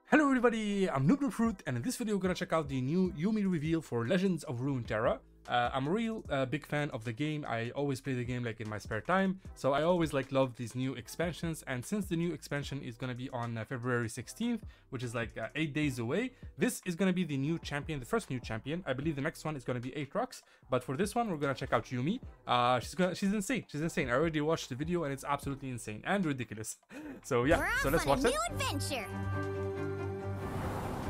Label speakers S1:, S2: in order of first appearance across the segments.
S1: Hello everybody, I'm NoobNoobFruit, and in this video we're gonna check out the new Yuumi reveal for Legends of Runeterra. I'm a real big fan of the game. I always play the game like in my spare time, so I always love these new expansions. And since the new expansion is gonna be on February 16th, which is 8 days away, this is gonna be the new champion, the first new champion. I believe the next one is gonna be Aatrox, but for this one we're gonna check out Yuumi. She's insane. She's insane. I already watched the video and it's absolutely insane and ridiculous. So yeah, so let's watch it.
S2: New adventure.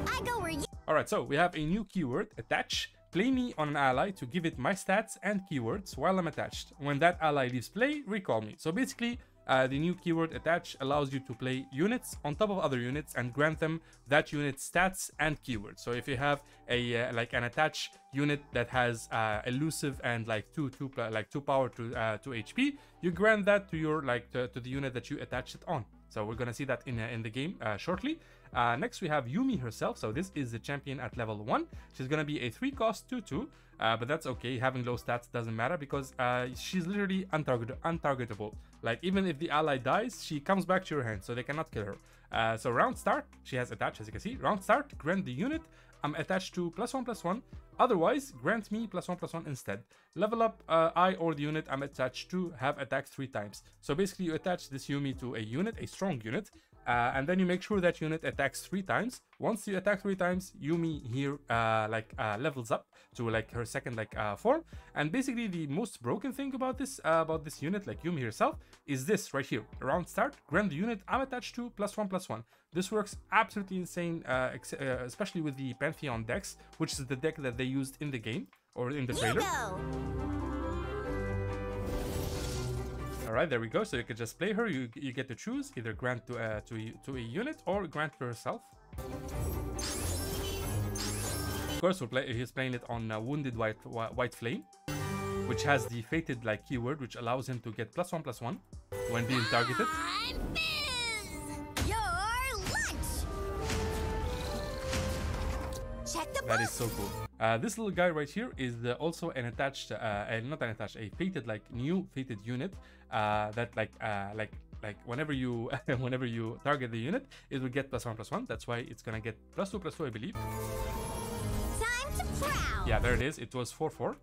S2: I go where you.
S1: Alright, so we have a new keyword, attach. Play me on an ally to give it my stats and keywords while I'm attached. When that ally leaves play, recall me. So basically, the new keyword attach allows you to play units on top of other units and grant them that unit's stats and keywords. So if you have a an attach unit that has elusive and two power to 2 HP, you grant that to your to the unit that you attach it on. So we're gonna see that in the game shortly. Next we have Yuumi herself. So this is the champion at level 1. She's gonna be a 3-cost 2/2, but that's okay. Having low stats doesn't matter because she's literally untargetable. Like even if the ally dies, she comes back to your hand, so they cannot kill her. So round start, she has attached, as you can see. Round start, grant the unit I'm attached to +1/+1. Otherwise, grant me +1/+1 instead. Level up I or the unit I'm attached to have attacked 3 times. So basically you attach this Yuumi to a unit, a strong unit, and then you make sure that unit attacks 3 times. Once you attack 3 times, Yuumi here levels up to her second form. And basically the most broken thing about this unit, Yuumi herself, is this right here. Round start, grant the unit I'm attached to +1/+1. This works absolutely insane, especially with the Pantheon decks, which is the deck that they used in the game or in the trailer. Alright, there we go. So you can just play her. You get to choose either grant to a unit or grant to herself. Of course, he's playing it on Wounded White Flame, which has the fated keyword, which allows him to get +1/+1 when being targeted. That is so cool. This little guy right here is also an attached, not an attached, a fated new fated unit that whenever you whenever you target the unit, it will get +1/+1. That's why it's gonna get +2/+2, I believe.
S2: Time to prowl.
S1: Yeah, there it is. It was 4/4.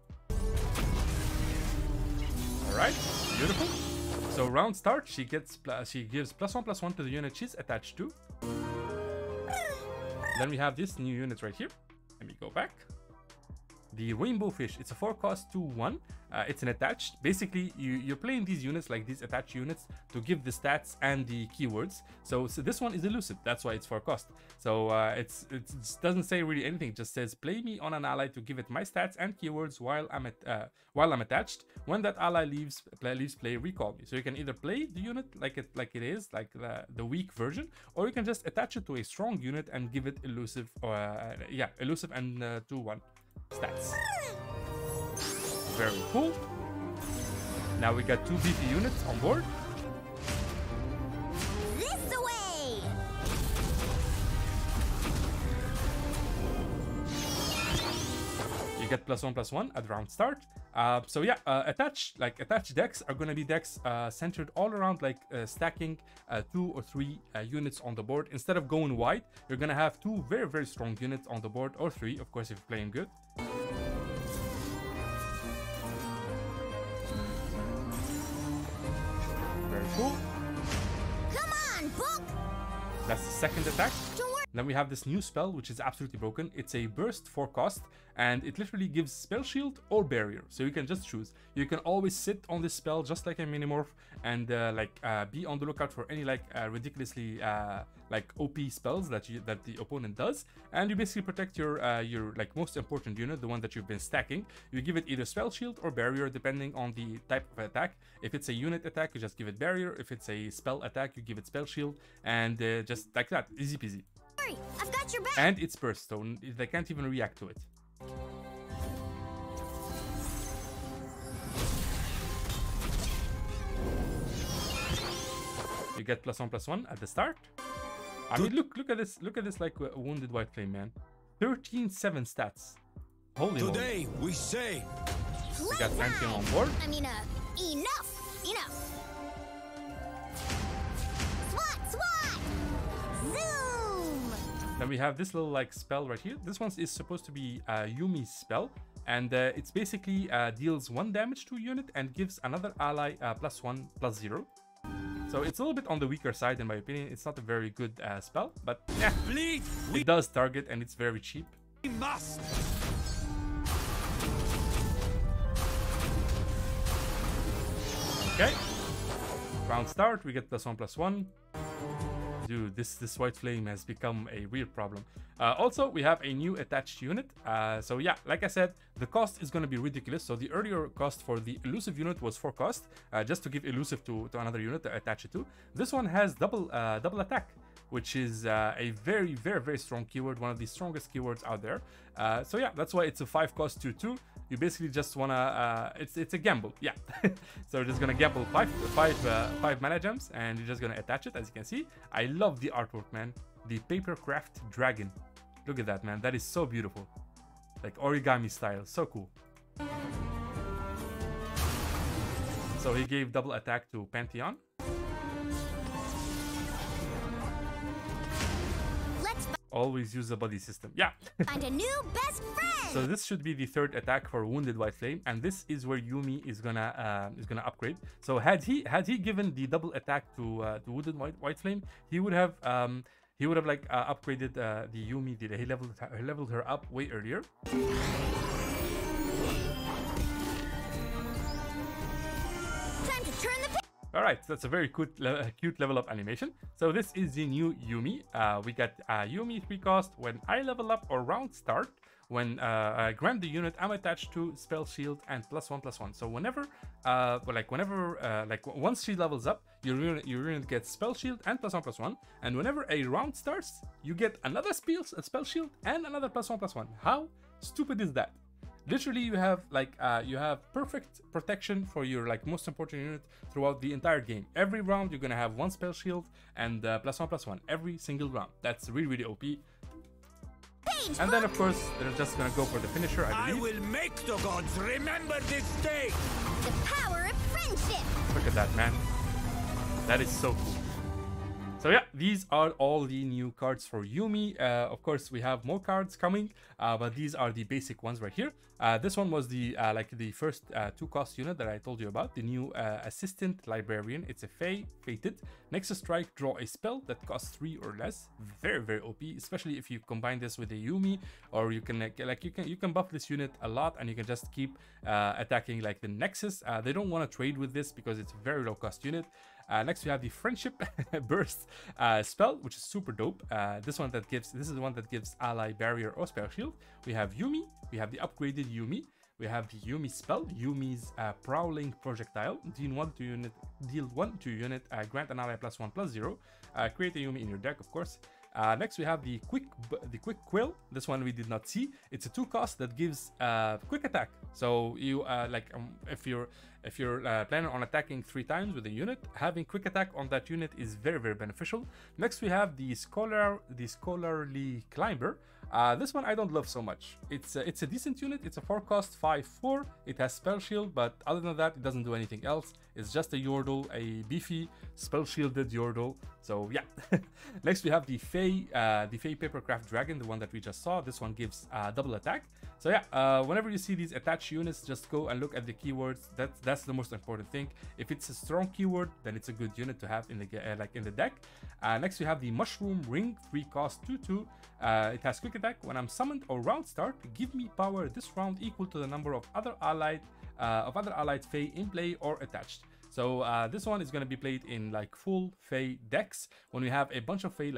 S1: All right, beautiful. So round start, she gives +1/+1 to the unit she's attached to. Then we have this new unit right here. Let me go back. The RAINBOWFISH. It's a 4-cost 2/1. It's an attached. Basically, you're playing these units, these attached units, to give the stats and the keywords. So this one is elusive. That's why it's 4-cost. So it doesn't say really anything. It just says play me on an ally to give it my stats and keywords while I'm attached. When that ally leaves play, recall me. So you can either play the unit like it is, the weak version, or you can just attach it to a strong unit and give it elusive, elusive and 2/1 stats. Very cool. Now we got 2 beefy units on board.
S2: This way.
S1: You get +1/+1 at round start. So yeah, attached decks are gonna be decks centered all around stacking 2 or 3 units on the board. Instead of going wide, you're gonna have 2 very, very strong units on the board, or 3, of course, if you're playing good. Very cool.
S2: Come on, book.
S1: That's the second attack. Then we have this new spell, which is absolutely broken. It's a burst 4-cost, and it literally gives spell shield or barrier. So you can just choose. You can always sit on this spell just like a minimorph and be on the lookout for any ridiculously OP spells that the opponent does, and you basically protect your most important unit, the one that you've been stacking. You give it either spell shield or barrier depending on the type of attack. If it's a unit attack, you just give it barrier. If it's a spell attack, you give it spell shield, and just like that, easy peasy.
S2: I've got your back.
S1: And it's burst, so they can't even react to it. You get +1/+1 at the start. I mean, look at this Wounded White Flame, man. 13/7 stats. Holy moly.
S3: Today we say.
S1: We got Pantheon on board.
S2: I mean, enough. SWAT! Zoom!
S1: Then we have this little like spell right here. This one is supposed to be Yuumi's spell, and it's basically deals 1 damage to a unit and gives another ally +1/+0. So it's a little bit on the weaker side in my opinion. It's not a very good spell, but yeah, it does target and it's very cheap.
S3: We must.
S1: Okay, round start, we get +1/+1. Dude, this white flame has become a real problem. Also, we have a new attached unit. So yeah, like I said, the cost is going to be ridiculous. So the earlier cost for the elusive unit was 4 cost, just to give elusive to another unit to attach it to. This one has double attack, which is a very strong keyword, one of the strongest keywords out there. So yeah, that's why it's a 5 cost 2/2. You basically just wanna it's a gamble, yeah. So we're just gonna gamble five mana gems, and you're just gonna attach it. As you can see, I love the artwork, man. The PAPERCRAFT dragon, look at that, man. That is so beautiful, like origami style, so cool. So he gave double attack to Pantheon. Always use the body system. Yeah.
S2: Find a new best friend.
S1: So this should be the 3rd attack for Wounded White Flame, and this is where Yuumi is gonna upgrade. So had he given the double attack to Wounded White Flame, he would have like upgraded the Yuumi. He leveled her up way earlier.
S2: Time to turn the.
S1: All right, so that's a very cute level up animation. So this is the new Yuumi. We got Yuumi 3 cost. When I level up or round start, when I grant the unit, I'm attached to spell shield and +1/+1. So whenever once she levels up, your unit gets spell shield and +1/+1. And whenever a round starts, you get another spell shield and another +1/+1. How stupid is that? Literally, you have perfect protection for your most important unit throughout the entire game. Every round, you're gonna have 1 spell shield and +1/+1 every single round. That's really OP. And then, of course, they're just gonna go for the finisher, I believe.
S3: I will make the gods remember this day.
S2: The power of friendship.
S1: Look at that, man. That is so cool. So yeah, these are all the new cards for Yuumi. Of course, we have more cards coming, but these are the basic ones right here. This one was the first 2 cost unit that I told you about, the new Assistant Librarian. It's a fated. Nexus Strike, draw a spell that costs 3 or less. Very OP, especially if you combine this with a Yuumi, or you can you can buff this unit a lot, and you can just keep attacking like the Nexus. They don't want to trade with this because it's a very low cost unit. Next we have the Friendship Burst spell, which is super dope. This is the one that gives ally barrier or spell shield. We have Yuumi, we have the upgraded Yuumi, we have the Yuumi spell, YUUMI'S Prowling Projectile. Deal 1 to unit, grant an ally +1/+0. Create a Yuumi in your deck, of course. Next we have the quick quill. This one we did not see. It's a 2 cost that gives quick attack. So you if you're planning on attacking 3 times with a unit, having quick attack on that unit is very beneficial. Next we have the Scholarly Climber. This one I don't love so much. It's a decent unit. It's a 4 cost 5/4. It has spell shield, but other than that, it doesn't do anything else. It's just a Yordle, a beefy spell shielded Yordle. So yeah. Next we have the Fey PAPERCRAFT Dragon, the one that we just saw. This one gives double attack. So yeah, whenever you see these attached units, just go and look at the keywords. That's the most important thing. If it's a strong keyword, then it's a good unit to have in the deck. Next we have the Mushroom Ring, 3 cost 2/2. It has quick attack. When I'm summoned or round start, give me power this round equal to the number of other allied Fey in play or attached. So this one is going to be played in full Fey decks. When we have a bunch of Fey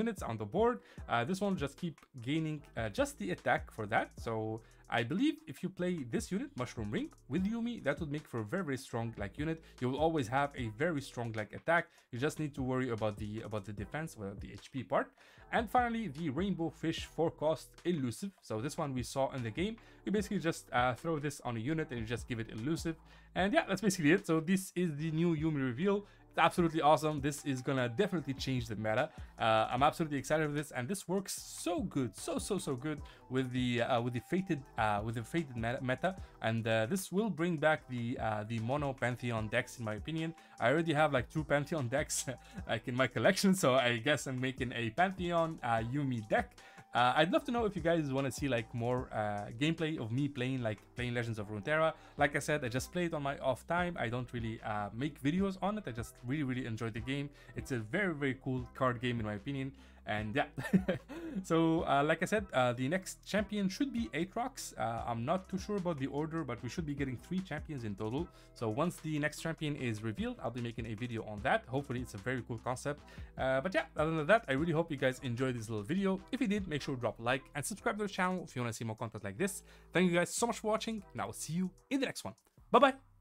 S1: units on the board, this one will just keep gaining just the attack for that. So I believe if you play this unit, Mushroom Ring, with Yuumi, that would make for a very strong unit. You will always have a very strong attack. You just need to worry about the defense, well, the HP part. And finally, the RAINBOWFISH 4 cost elusive. So this one we saw in the game. You basically just throw this on a unit and you just give it elusive. And yeah, that's basically it. So this is the new Yuumi reveal. It's absolutely awesome. This is gonna definitely change the meta. I'm absolutely excited for this, and this works so good, so good with the fated meta, and this will bring back the mono Pantheon decks. In my opinion, I already have like 2 Pantheon decks like in my collection, so I guess I'm making a Pantheon Yuumi deck. I'd love to know if you guys want to see like more gameplay of me playing Legends of Runeterra. Like I said, I just play it on my off time. I don't really make videos on it. I just really enjoy the game. It's a very cool card game in my opinion. And yeah, so like I said, the next champion should be Aatrox. I'm not too sure about the order, but we should be getting 3 champions in total. So once the next champion is revealed, I'll be making a video on that. Hopefully it's a very cool concept. But yeah, other than that, I really hope you guys enjoyed this little video. If you did, make sure to drop a like and subscribe to the channel if you want to see more content like this. Thank you guys so much for watching, and I will see you in the next one. Bye bye.